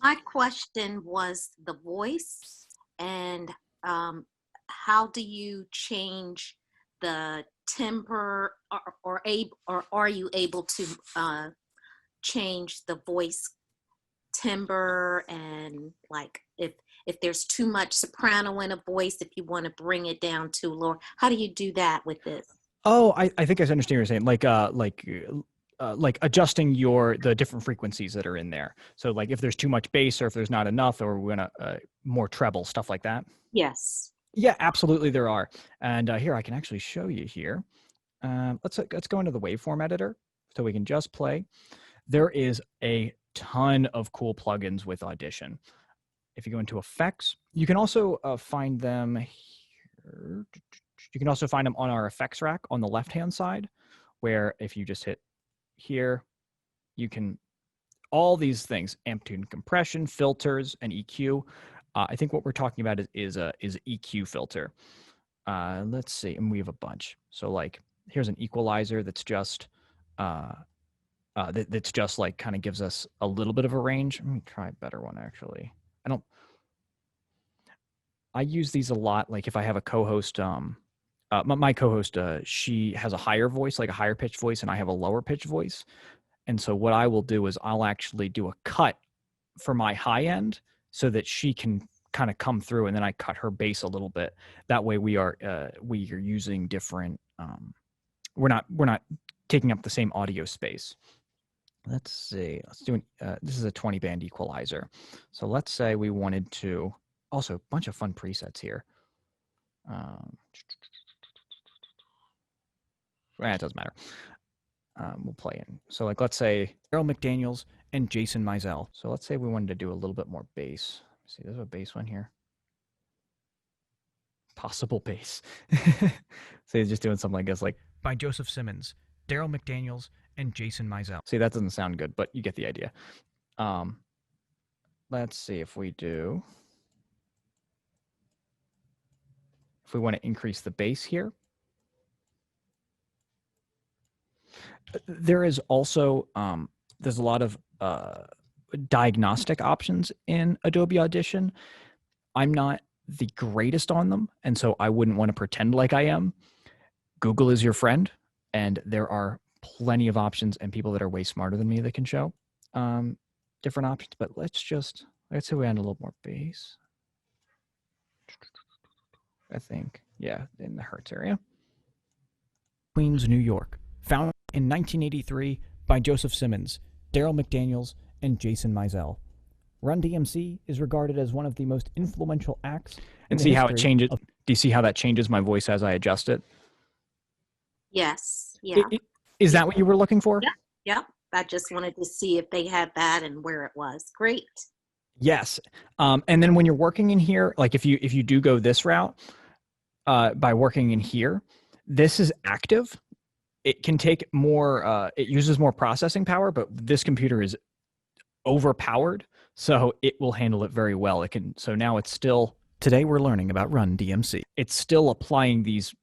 My question was the voice and how do you change the timbre or are you able to change the voice timbre and like if there's too much soprano in a voice, if you want to bring it down to lower, how do you do that with this? Oh, I think I understand what you're saying. Like adjusting the different frequencies that are in there. So like if there's too much bass or if there's not enough, or we're gonna more treble stuff like that. Yes. Yeah, absolutely there are. And here I can actually show you here. Let's go into the waveform editor so we can just play. There is a ton of cool plugins with Audition. If you go into effects, you can also find them here. You can also find them on our effects rack on the left-hand side, where if you just hit here, you can all these things: amplitude and compression, filters, and EQ. I think what we're talking about is EQ filter. Let's see, and we have a bunch. So like, here's an equalizer that's just that's just like kind of gives us a little bit of a range. Let me try a better one actually. I use these a lot. Like if I have a co-host, my co-host, she has a higher voice, like a higher pitched voice, and I have a lower pitched voice. And so what I will do is I'll actually do a cut for my high end so that she can kind of come through, and then I cut her bass a little bit. That way we are using different. We're not taking up the same audio space. Let's see. Let's do this is a 20 band equalizer. So let's say we wanted to also a bunch of fun presets here. It doesn't matter. We'll play in. So like, let's say Daryl McDaniels and Jason Mizell. So let's say we wanted to do a little bit more bass. See, there's a bass one here. Possible bass. So he's just doing something like this, like by Joseph Simmons, Daryl McDaniels, and Jason Mizell. See, that doesn't sound good, but you get the idea. Let's see if we do. If we want to increase the bass here. There is also, there's a lot of diagnostic options in Adobe Audition. I'm not the greatest on them, and so I wouldn't want to pretend like I am. Google is your friend, and there are plenty of options and people that are way smarter than me that can show different options. But let's say we add a little more bass. I think, yeah, in the Hertz area. Queens, New York. Founded in 1983 by Joseph Simmons, Daryl McDaniels, and Jason Mizell. Run DMC is regarded as one of the most influential acts. And see how it changes? Do you see how that changes my voice as I adjust it? Yes. Yeah. Is that what you were looking for? Yeah. Yeah. I just wanted to see if they had that and where it was. Great. Yes. And then when you're working in here, like if you do go this route, by working in here, this is active. It can take more, it uses more processing power, but this computer is overpowered, so it will handle it very well. So now it's still, today we're learning about Run DMC. It's still applying these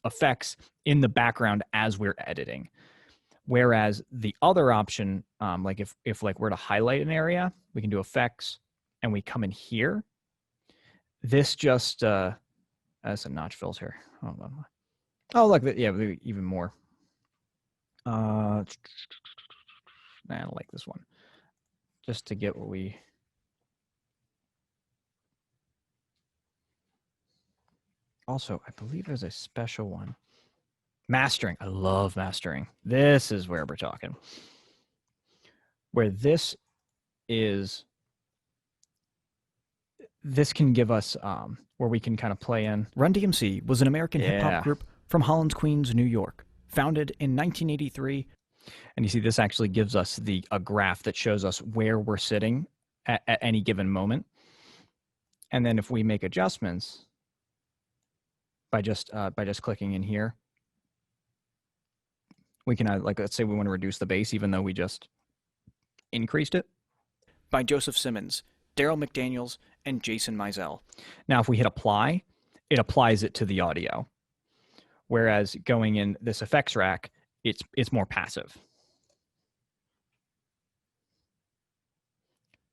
effects in the background as we're editing. Whereas the other option, like if like we're to highlight an area, we can do effects and we come in here. This just, that's a notch filter. Hold on. Oh, look, yeah, even more. I don't like this one. Just to get what we. Also, I believe there's a special one. Mastering. I love mastering. This is where we're talking. Where this can give us, where we can kind of play in. Run DMC was an American hip-hop group from Holland, Queens, New York. Founded in 1983. And you see this actually gives us a graph that shows us where we're sitting at any given moment. And then if we make adjustments by just clicking in here, we can like, let's say we want to reduce the bass even though we just increased it. By Joseph Simmons, Daryl McDaniels, and Jason Mizell. Now if we hit apply, it applies it to the audio. Whereas going in this effects rack, it's more passive.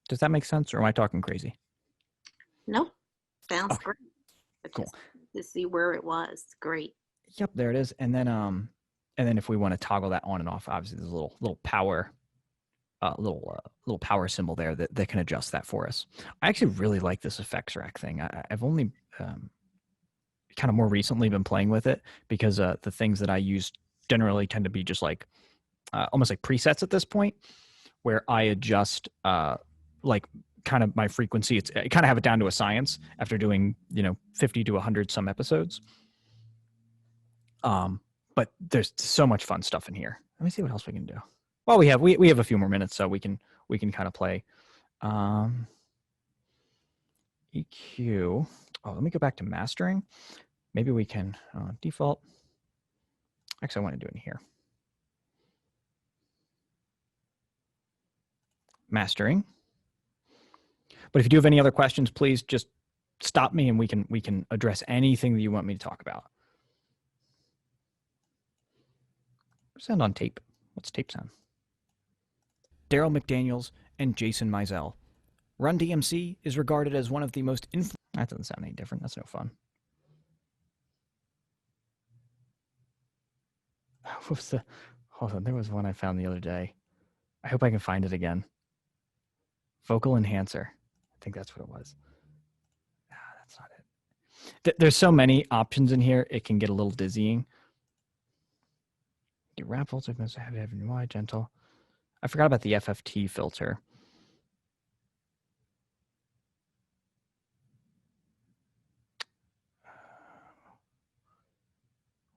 Does that make sense, or am I talking crazy? Nope. Sounds Okay, great. I cool. just to see where it was. Great. Yep, there it is. And then if we want to toggle that on and off, obviously there's a little power, little power symbol there that can adjust that for us. I actually really like this effects rack thing. I've only kind of more recently been playing with it because the things that I use generally tend to be just like almost like presets at this point, where I adjust like kind of my frequency. I kind of have it down to a science after doing 50 to 100 some episodes. But there's so much fun stuff in here. Let me see what else we can do. Well, we have a few more minutes, so we can kind of play. EQ. Oh, let me go back to mastering. Maybe we can default. Actually, I want to do it in here. Mastering. But if you do have any other questions, please just stop me and we can address anything that you want me to talk about. Sound on tape. What's tape sound? Daryl McDaniels and Jason Mizell. Run DMC is regarded as one of the most that doesn't sound any different. That's no fun. What was the... Hold on, there was one I found the other day. I hope I can find it again. Vocal enhancer. I think that's what it was. That's not it. There's so many options in here, it can get a little dizzying. Your rap filter, heavy, wide, gentle. I forgot about the FFT filter.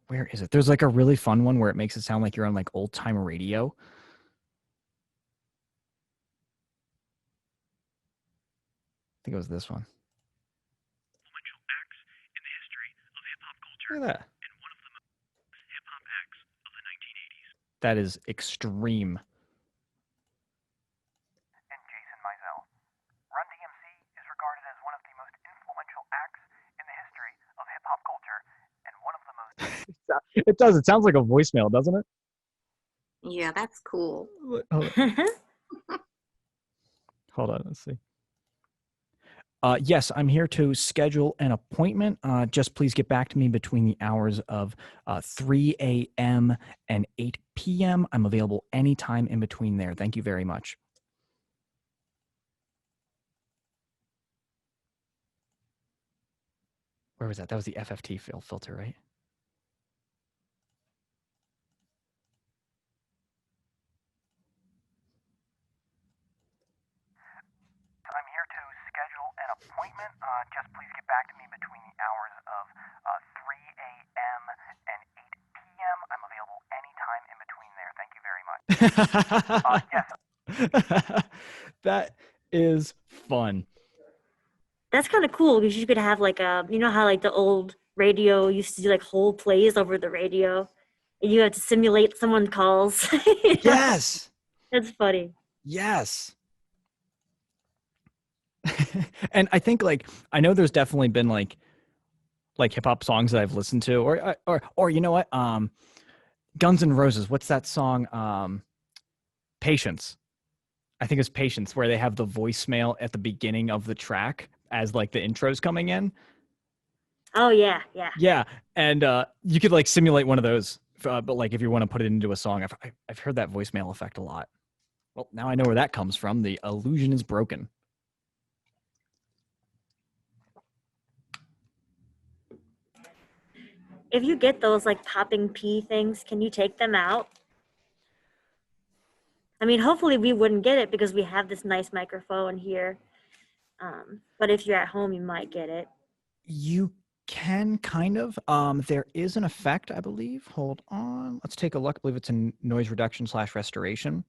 Where is it? There's like a really fun one where it makes it sound like you're on like old time radio. I think it was this one. Influential acts in the history of hip-hop culture. Look at that. And one of the most hip-hop acts of the 1980s. That is extreme. And Jason Mizell. Run DMC is regarded as one of the most influential acts in the history of hip-hop culture and one of the most... It does. It sounds like a voicemail, doesn't it? Yeah, that's cool. Hold on, let's see. Yes, I'm here to schedule an appointment. Just please get back to me between the hours of 3 a.m. and 8 p.m. I'm available anytime in between there. Thank you very much. Where was that? That was the FFT filter, right? I'm here to schedule an appointment. Just please get back to me between the hours of 3 a.m. and 8 p.m. I'm available anytime in between there. Thank you very much. Yes. That is fun. That's kind of cool because you could have like you know how like the old radio used to do like whole plays over the radio, and you have to simulate someone calls. You know? Yes. That's funny. Yes. And I think like I know there's definitely been like hip hop songs that I've listened to, or you know what, Guns N' Roses. What's that song? Patience. I think it's Patience, where they have the voicemail at the beginning of the track as like the intro's coming in. Oh yeah, yeah. Yeah, and you could like simulate one of those, but like if you want to put it into a song, I've heard that voicemail effect a lot. Well, now I know where that comes from. The illusion is broken. If you get those like popping pee things, can you take them out? I mean, hopefully we wouldn't get it because we have this nice microphone here. But if you're at home, you might get it. You can kind of. There is an effect, I believe. Hold on. Let's take a look. I believe it's in noise reduction / restoration,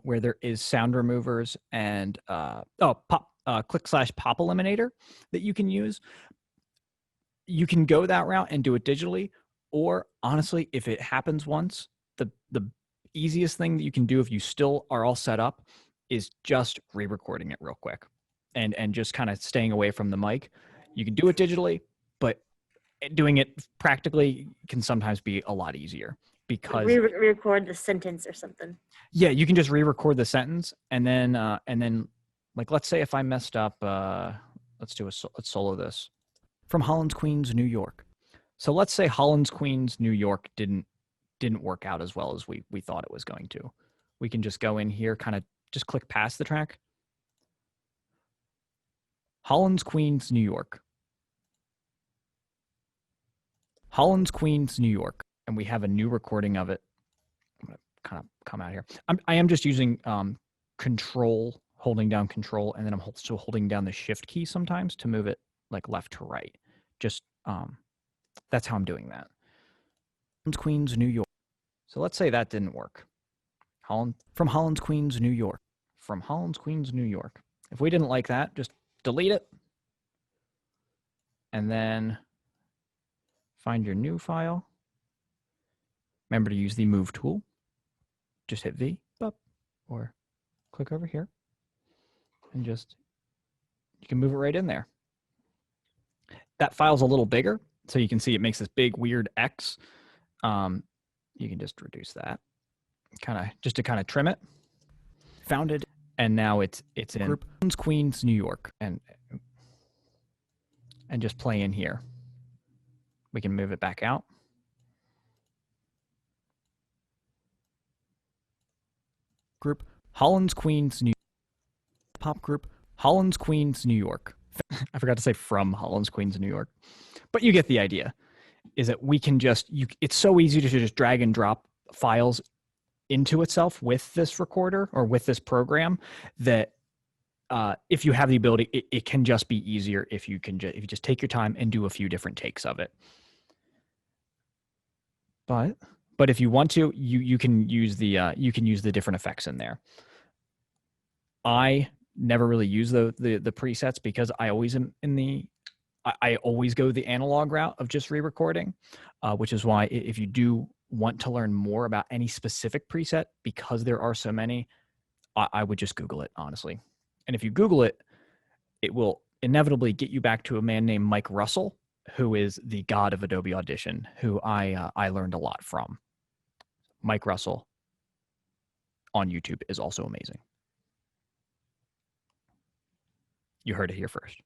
where there is sound removers and click / pop eliminator that you can use. You can go that route and do it digitally, or honestly, if it happens once, the easiest thing that you can do if you still are all set up is just re-recording it real quick and just kind of staying away from the mic. You can do it digitally, but doing it practically can sometimes be a lot easier because re-record the sentence or something. Yeah, you can just re-record the sentence and then Like, let's say if I messed up, let's solo this. From Holland's Queens, New York. So let's say Holland's Queens, New York didn't work out as well as we thought it was going to. We can just go in here, kind of just click past the track. Holland's Queens, New York. Holland's Queens, New York. And we have a new recording of it. I'm going to kind of come out here. I am just using control, holding down control, and then I'm also holding down the shift key sometimes to move it like left to right. Just that's how I'm doing that. Holland's Queens, New York. So let's say that didn't work. From Holland's Queens, New York. From Holland's Queens, New York. If we didn't like that, just delete it. And then find your new file. Remember to use the move tool. Just hit V, or click over here. And just, you can move it right in there. That file's a little bigger, so you can see it makes this big weird X. You can just reduce that, just to kind of trim it. Found it, and now it's in Group Queens, New York, and just play in here. We can move it back out. Group Holland's Queens, New York. Pop group Holland's Queens, New York. I forgot to say from Holland's Queens, New York, but you get the idea. Is that we can just it's so easy to just drag and drop files into itself with this recorder or with this program that if you have the ability, it can just be easier if you just take your time and do a few different takes of it. But if you want to, you can use the different effects in there. I never really use the presets because I always am I always go the analog route of just re-recording, which is why if you do want to learn more about any specific preset, because there are so many, I would just Google it, honestly. And if you Google it, it will inevitably get you back to a man named Mike Russell, who is the god of Adobe Audition, who I learned a lot from. Mike Russell on YouTube is also amazing. You heard it here first.